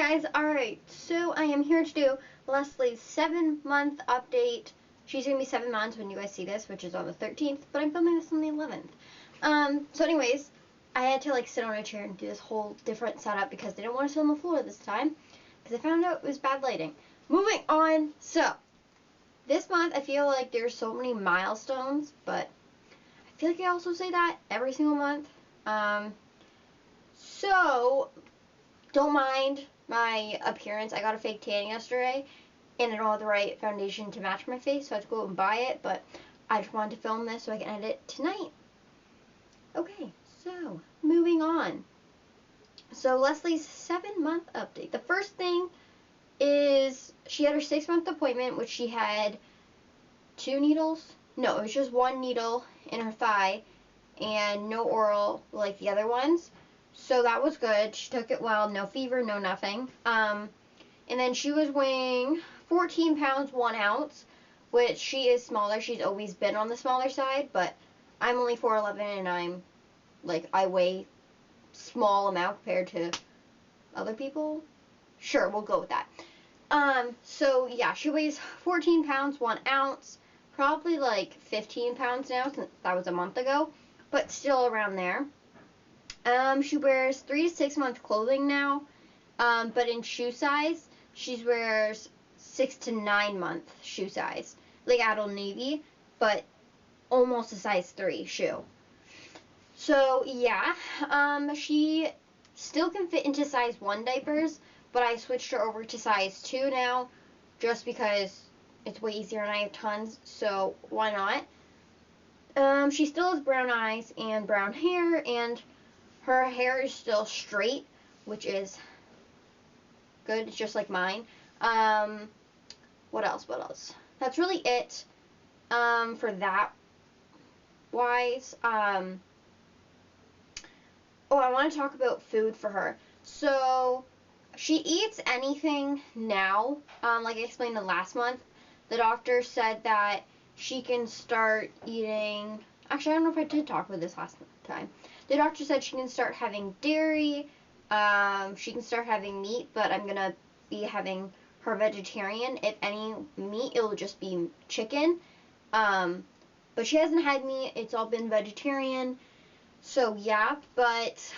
guys, alright, so I am here to do Lesley's 7-month update. She's going to be 7 months when you guys see this, which is on the 13th, but I'm filming this on the 11th. So anyways, I had to sit on a chair and do this whole different setup because they didn't want to sit on the floor this time, because I found out it was bad lighting. Moving on, so, this month I feel like there's so many milestones, but I feel like I also say that every single month. So, don't mind my appearance. I got a fake tan yesterday, and I don't have the right foundation to match my face, so I had to go and buy it, but I just wanted to film this so I can edit it tonight. Okay, so, moving on. So, Lesley's 7-month update. The first thing is she had her 6-month appointment, which she had 2 needles. No, it was just 1 needle in her thigh, and no oral like the other ones. So that was good. She took it well. No fever, no nothing. And then she was weighing 14 pounds, 1 ounce, which she is smaller. She's always been on the smaller side, but I'm only 4'11", and I weigh small amount compared to other people. Sure, we'll go with that. So yeah, she weighs 14 pounds, 1 ounce, probably 15 pounds now, since that was a month ago, but still around there. She wears 3 to 6 month clothing now, but in shoe size, she wears 6 to 9 month shoe size, like adult navy, but almost a size 3 shoe. So yeah, she still can fit into size 1 diapers, but I switched her over to size 2 now, just because it's way easier and I have tons, so why not? She still has brown eyes and brown hair, and her hair is still straight, which is good. It's just like mine. What else? That's really it for that wise. Oh, I want to talk about food for her. So, she eats anything now. Like I explained in last month, the doctor said that she can start eating... Actually, I don't know if I did talk about this last time. The doctor said she can start having dairy, she can start having meat, but I'm going to be having her vegetarian. If any meat, it'll just be chicken. But she hasn't had meat, it's all been vegetarian. So, yeah, but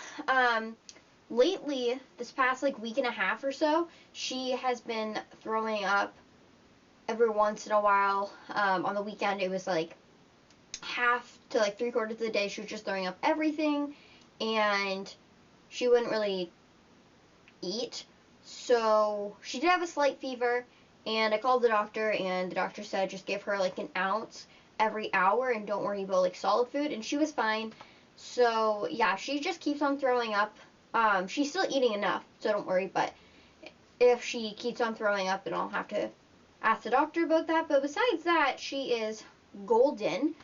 lately, this past week and a half or so, she has been throwing up every once in a while. On the weekend, it was half to 3/4 of the day she was just throwing up everything, and she wouldn't really eat. So she did have a slight fever, and I called the doctor, and the doctor said just give her an ounce every hour and don't worry about solid food, and she was fine. So yeah, she just keeps on throwing up. She's still eating enough, so don't worry, but if she keeps on throwing up, then I'll have to ask the doctor about that. But besides that, she is golden.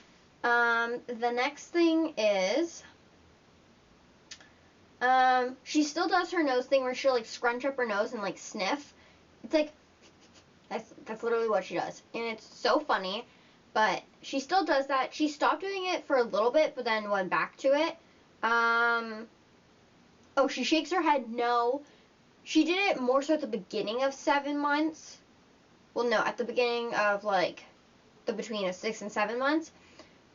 The next thing is, she still does her nose thing where she'll scrunch up her nose and sniff. It's that's literally what she does, and it's so funny, but she still does that. She stopped doing it for a little bit, but then went back to it. Oh, she shakes her head no. She did it more so at the beginning of 7 months. Well, no, at the beginning of the between of 6 and 7 months.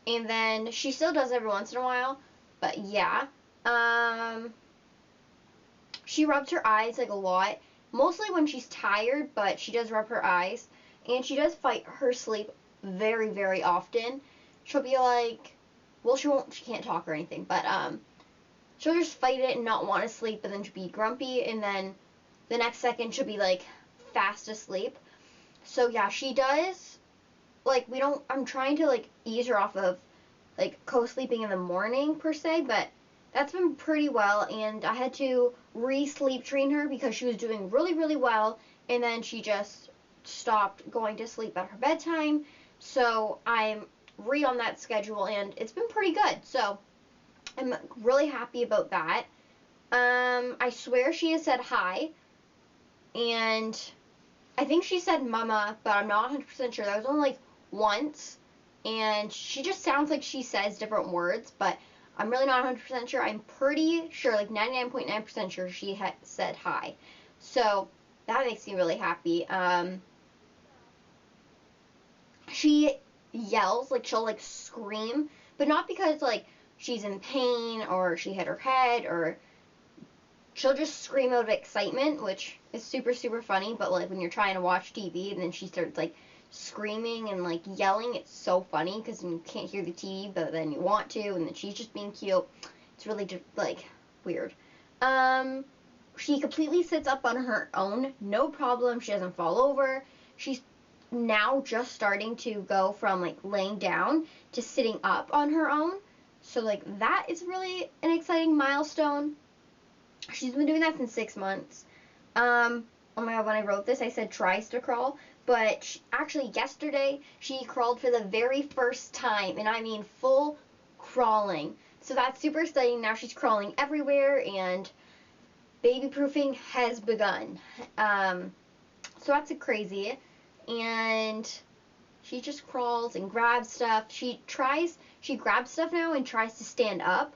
And then she still does every once in a while, but yeah. She rubs her eyes a lot, mostly when she's tired, but she does rub her eyes. And she does fight her sleep very, very often. She'll be well, she can't talk or anything, but she'll just fight it and not want to sleep, and then she'll be grumpy, and then the next second she'll be fast asleep. So yeah, she does. I'm trying to ease her off of co-sleeping in the morning per se, but that's been pretty well, and I had to re-sleep train her because she was doing really, really well, and then she just stopped going to sleep at her bedtime. So I'm on that schedule, and it's been pretty good. So I'm really happy about that. I swear she has said hi, and I think she said mama, but I'm not 100% sure. That was only once, and she just sounds like she says different words, but I'm really not 100% sure. I'm pretty sure, 99.9% sure she said hi. So that makes me really happy. She yells, like she'll like scream, but not because like she's in pain or she hit her head, or she'll just scream out of excitement, which is super super funny. But like when you're trying to watch TV and then she starts like screaming and like yelling, it's so funny because you can't hear the TV, but then you want to, and then she's just being cute. It's really just like weird. She completely sits up on her own, no problem. She doesn't fall over. She's now just starting to go from like laying down to sitting up on her own. So like that is really an exciting milestone. She's been doing that since 6 months. Oh my god, when I wrote this, I said tries to crawl, but actually yesterday she crawled for the very first time, and I mean full crawling. So that's super exciting. Now she's crawling everywhere, and baby proofing has begun. So that's crazy. And she just crawls and grabs stuff. She grabs stuff now and tries to stand up.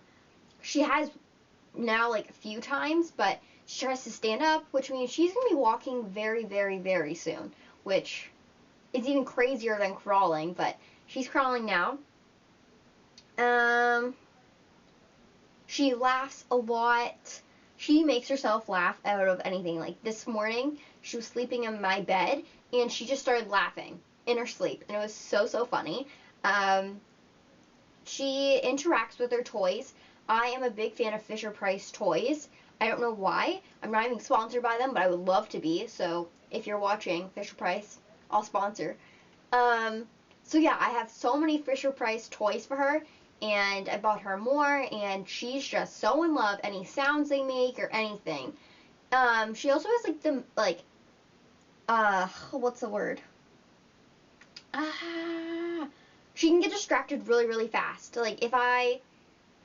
She has now like a few times, but she tries to stand up, which means she's going to be walking very, very, very soon, which is even crazier than crawling, but she's crawling now. She laughs a lot. She makes herself laugh out of anything. Like this morning, she was sleeping in my bed, and she just started laughing in her sleep, and it was so, so funny. She interacts with her toys. I am a big fan of Fisher-Price toys. I don't know why. I'm not even sponsored by them, but I would love to be. So if you're watching, Fisher-Price, I'll sponsor. So yeah, I have so many Fisher-Price toys for her, and I bought her more, and she's just so in love. Any sounds they make or anything. She also has like the what's the word? She can get distracted really, really fast. Like if I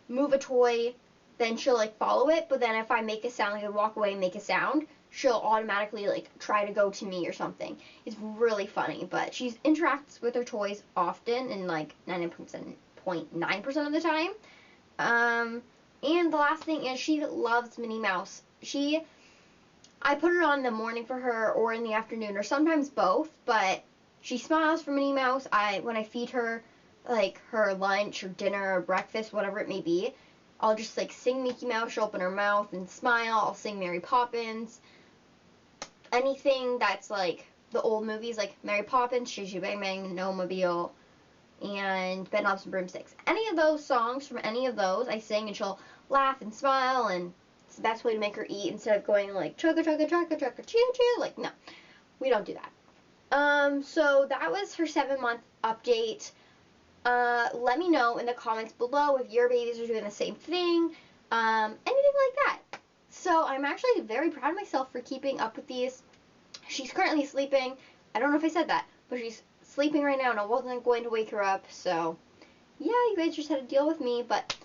move a toy, then she'll like follow it, but then if I make a sound, like I walk away and make a sound, she'll automatically like try to go to me or something. It's really funny, but she interacts with her toys often, and like 99.9% of the time. And the last thing is she loves Minnie Mouse. I put it on in the morning for her or in the afternoon or sometimes both, but she smiles for Minnie Mouse. When I feed her like her lunch or dinner or breakfast, whatever it may be, I'll just like sing Mickey Mouse. She'll open her mouth and smile. I'll sing Mary Poppins. Anything that's like the old movies, like Mary Poppins, Shoo Shoo Bang Bang, No Mobile, and Bedknobs and Broomsticks. Any of those songs from any of those, I sing, and she'll laugh and smile, and it's the best way to make her eat instead of going like chugga chugga chugga chugga choo choo. Like no, we don't do that. So that was her 7-month update. Let me know in the comments below if your babies are doing the same thing, anything like that. So I'm actually very proud of myself for keeping up with these. She's currently sleeping. I don't know if I said that, but she's sleeping right now, and I wasn't going to wake her up. So yeah, you guys just had to deal with me, but